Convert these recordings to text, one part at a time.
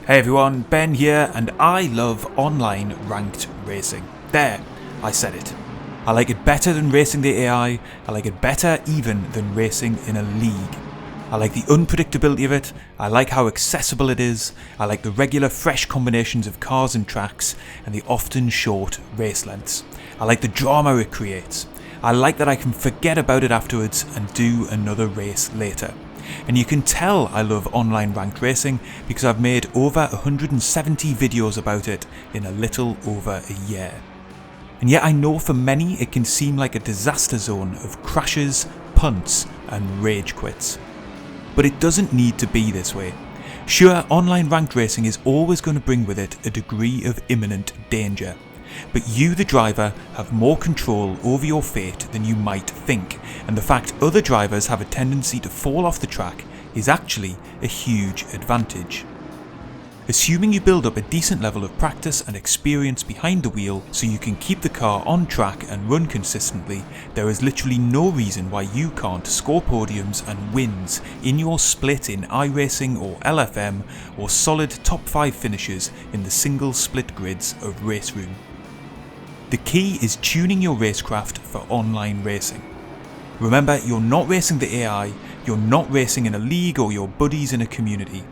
Hey everyone, Ben here, and I love online ranked racing. There, I said it. I like it better than racing the AI, I like it better even than racing in a league. I like the unpredictability of it, I like how accessible it is, I like the regular fresh combinations of cars and tracks, and the often short race lengths. I like the drama it creates. I like that I can forget about it afterwards and do another race later. And you can tell I love online ranked racing because I've made over 170 videos about it in a little over a year. And yet I know for many it can seem like a disaster zone of crashes, punts and rage quits. But it doesn't need to be this way. Sure, online ranked racing is always going to bring with it a degree of imminent danger. But you, the driver, have more control over your fate than you might think, and the fact other drivers have a tendency to fall off the track is actually a huge advantage. Assuming you build up a decent level of practice and experience behind the wheel so you can keep the car on track and run consistently, there is literally no reason why you can't score podiums and wins in your split in iRacing or LFM or solid top 5 finishes in the single split grids of Race Room. The key is tuning your racecraft for online racing. Remember, you're not racing the AI, you're not racing in a league or your buddies in a community.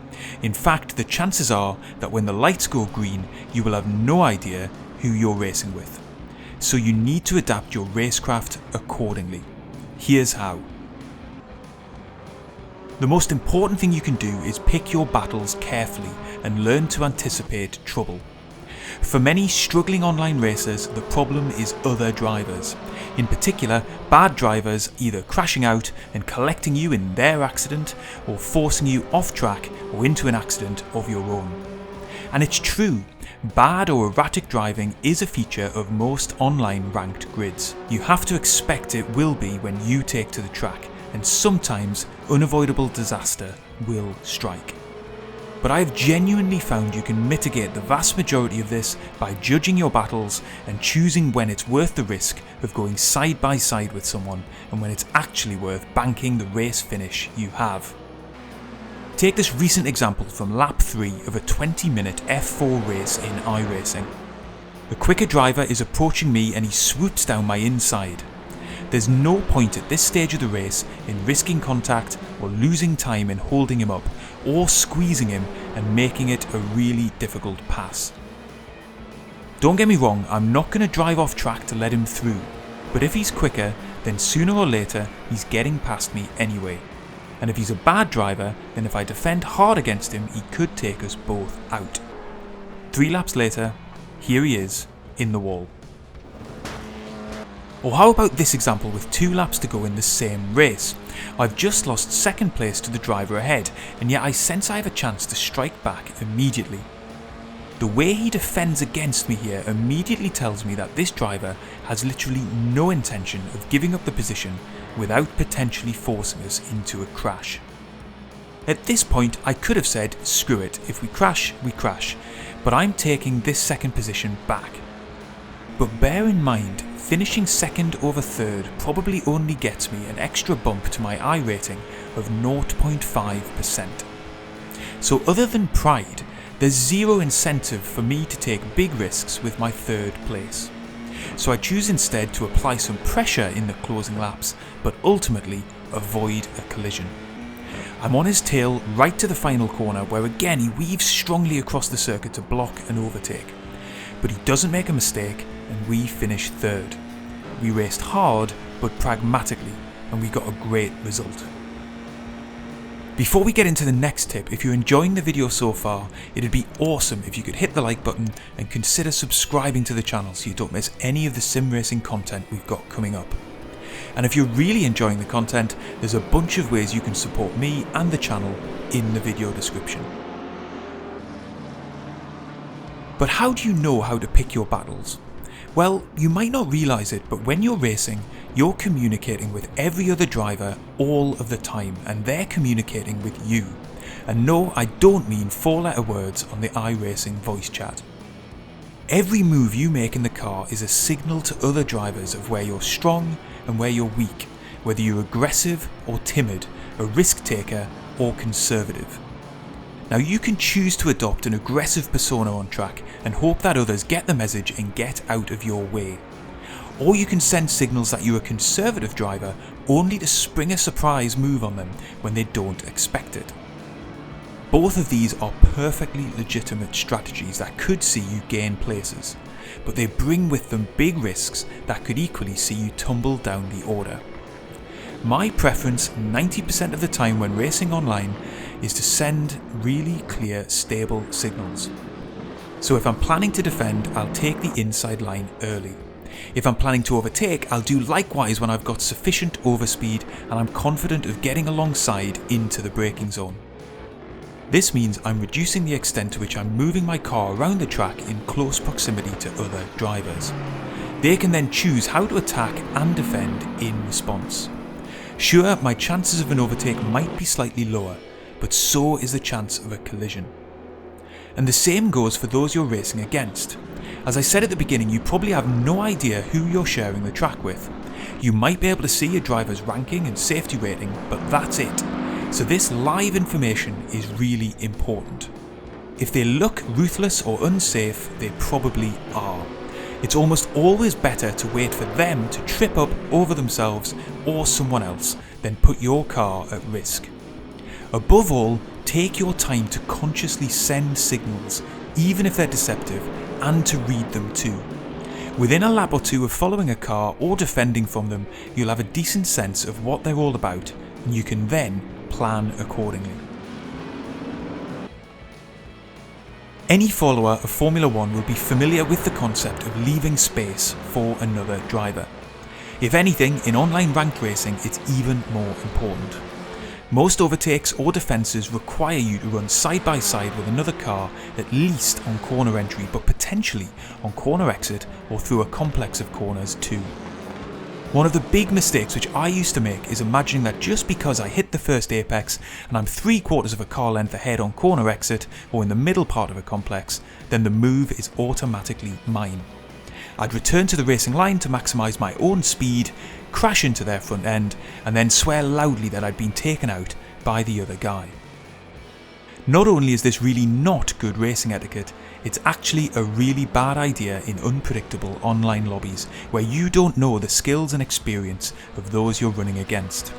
In fact, the chances are that when the lights go green, you will have no idea who you're racing with. So you need to adapt your racecraft accordingly. Here's how. The most important thing you can do is pick your battles carefully and learn to anticipate trouble. For many struggling online racers, the problem is other drivers. In particular, bad drivers either crashing out and collecting you in their accident or forcing you off track or into an accident of your own. And it's true, bad or erratic driving is a feature of most online ranked grids. You have to expect it will be when you take to the track, and sometimes unavoidable disaster will strike. But I have genuinely found you can mitigate the vast majority of this by judging your battles and choosing when it's worth the risk of going side by side with someone and when it's actually worth banking the race finish you have. Take this recent example from lap 3 of a 20-minute F4 race in iRacing. A quicker driver is approaching me and he swoops down my inside. There's no point at this stage of the race in risking contact or losing time in holding him up or squeezing him and making it a really difficult pass. Don't get me wrong, I'm not going to drive off track to let him through, but if he's quicker, then sooner or later he's getting past me anyway. And if he's a bad driver, then if I defend hard against him, he could take us both out. 3 laps later, here he is in the wall. Or how about this example with 2 laps to go in the same race? I've just lost second place to the driver ahead, and yet I sense I have a chance to strike back immediately. The way he defends against me here immediately tells me that this driver has literally no intention of giving up the position without potentially forcing us into a crash. At this point I could have said, screw it, if we crash, we crash, but I'm taking this second position back. But bear in mind, finishing second over third probably only gets me an extra bump to my I rating of 0.5%. So other than pride, there's zero incentive for me to take big risks with my third place. So I choose instead to apply some pressure in the closing laps, but ultimately avoid a collision. I'm on his tail right to the final corner where again he weaves strongly across the circuit to block and overtake. But he doesn't make a mistake and we finish third. We raced hard but pragmatically and we got a great result. Before we get into the next tip, if you're enjoying the video so far, it'd be awesome if you could hit the like button and consider subscribing to the channel so you don't miss any of the sim racing content we've got coming up. And if you're really enjoying the content, there's a bunch of ways you can support me and the channel in the video description. But how do you know how to pick your battles? Well, you might not realise it, but when you're racing, you're communicating with every other driver all of the time, and they're communicating with you. And no, I don't mean 4-letter words on the iRacing voice chat. Every move you make in the car is a signal to other drivers of where you're strong and where you're weak, whether you're aggressive or timid, a risk taker or conservative. Now you can choose to adopt an aggressive persona on track and hope that others get the message and get out of your way. Or you can send signals that you're a conservative driver only to spring a surprise move on them when they don't expect it. Both of these are perfectly legitimate strategies that could see you gain places, but they bring with them big risks that could equally see you tumble down the order. My preference 90% of the time when racing online is to send really clear, stable signals. So if I'm planning to defend, I'll take the inside line early. If I'm planning to overtake, I'll do likewise when I've got sufficient overspeed and I'm confident of getting alongside into the braking zone. This means I'm reducing the extent to which I'm moving my car around the track in close proximity to other drivers. They can then choose how to attack and defend in response. Sure, my chances of an overtake might be slightly lower, but so is the chance of a collision. And the same goes for those you're racing against. As I said at the beginning, you probably have no idea who you're sharing the track with. You might be able to see your driver's ranking and safety rating, but that's it. So this live information is really important. If they look ruthless or unsafe, they probably are. It's almost always better to wait for them to trip up over themselves or someone else than put your car at risk. Above all, take your time to consciously send signals, even if they're deceptive, and to read them too. Within a lap or two of following a car or defending from them, you'll have a decent sense of what they're all about, and you can then plan accordingly. Any follower of Formula 1 will be familiar with the concept of leaving space for another driver. If anything, in online ranked racing, it's even more important. Most overtakes or defences require you to run side by side with another car, at least on corner entry, but potentially on corner exit or through a complex of corners too. One of the big mistakes which I used to make is imagining that just because I hit the first apex and I'm 3/4 of a car length ahead on corner exit or in the middle part of a complex, then the move is automatically mine. I'd return to the racing line to maximise my own speed, crash into their front end, and then swear loudly that I'd been taken out by the other guy. Not only is this really not good racing etiquette, it's actually a really bad idea in unpredictable online lobbies where you don't know the skills and experience of those you're running against.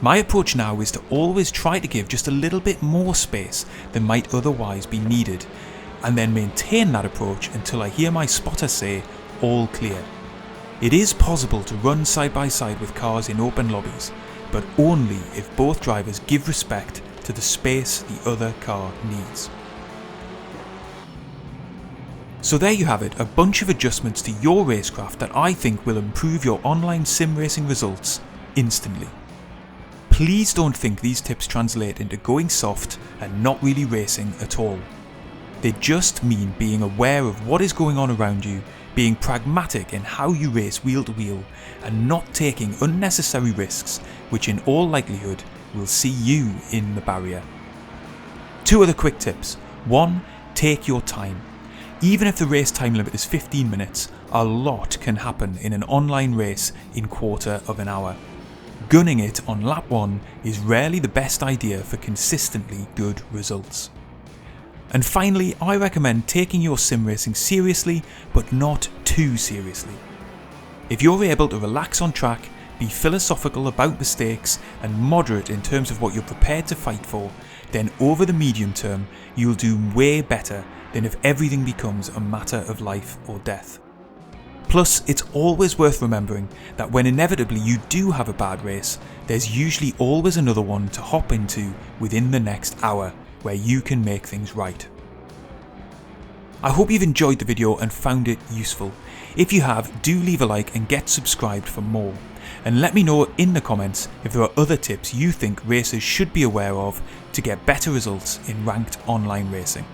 My approach now is to always try to give just a little bit more space than might otherwise be needed, and then maintain that approach until I hear my spotter say, "All clear." It is possible to run side by side with cars in open lobbies, but only if both drivers give respect to the space the other car needs. So there you have it, a bunch of adjustments to your racecraft that I think will improve your online sim racing results instantly. Please don't think these tips translate into going soft and not really racing at all. They just mean being aware of what is going on around you, being pragmatic in how you race wheel to wheel, and not taking unnecessary risks which in all likelihood will see you in the barrier. 2 other quick tips. 1. Take your time. Even if the race time limit is 15 minutes, a lot can happen in an online race in quarter of an hour. Gunning it on lap 1 is rarely the best idea for consistently good results. And finally, I recommend taking your sim racing seriously, but not too seriously. If you're able to relax on track, be philosophical about the stakes, and moderate in terms of what you're prepared to fight for, then over the medium term, you'll do way better than if everything becomes a matter of life or death. Plus, it's always worth remembering that when inevitably you do have a bad race, there's usually always another one to hop into within the next hour, where you can make things right. I hope you've enjoyed the video and found it useful. If you have, do leave a like and get subscribed for more. And let me know in the comments if there are other tips you think racers should be aware of to get better results in ranked online racing.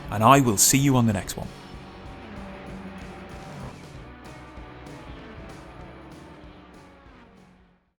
And I will see you on the next one.